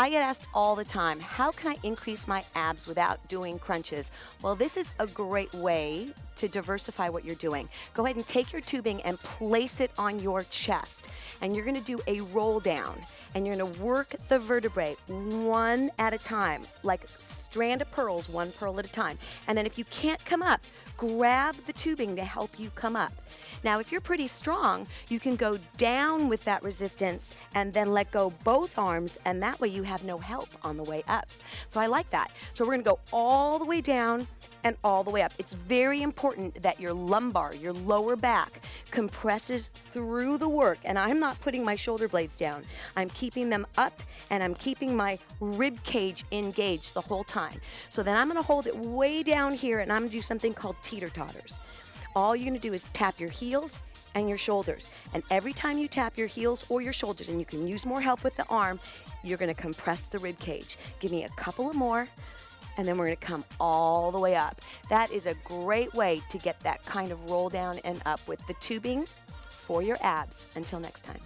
I get asked all the time, how can I increase my abs without doing crunches? Well, this is a great way to diversify what you're doing. Go ahead and take your tubing and place it on your chest. And you're gonna do a roll down. And you're gonna work the vertebrae one at a time, like strand of pearls, one pearl at a time. And then if you can't come up, grab the tubing to help you come up. Now, if you're pretty strong, you can go down with that resistance and then let go both arms, and that way you have no help on the way up. So I like that. So we're gonna go all the way down and all the way up. It's very important that your lumbar, your lower back, compresses through the work. And I'm not putting my shoulder blades down. I'm keeping them up and I'm keeping my rib cage engaged the whole time. So then I'm gonna hold it way down here and I'm gonna do something called teeter-totters. All you're gonna do is tap your heels and your shoulders. And every time you tap your heels or your shoulders, and you can use more help with the arm, you're gonna compress the rib cage. Give me a couple of more, and then we're gonna come all the way up. That is a great way to get that kind of roll down and up with the tubing for your abs. Until next time.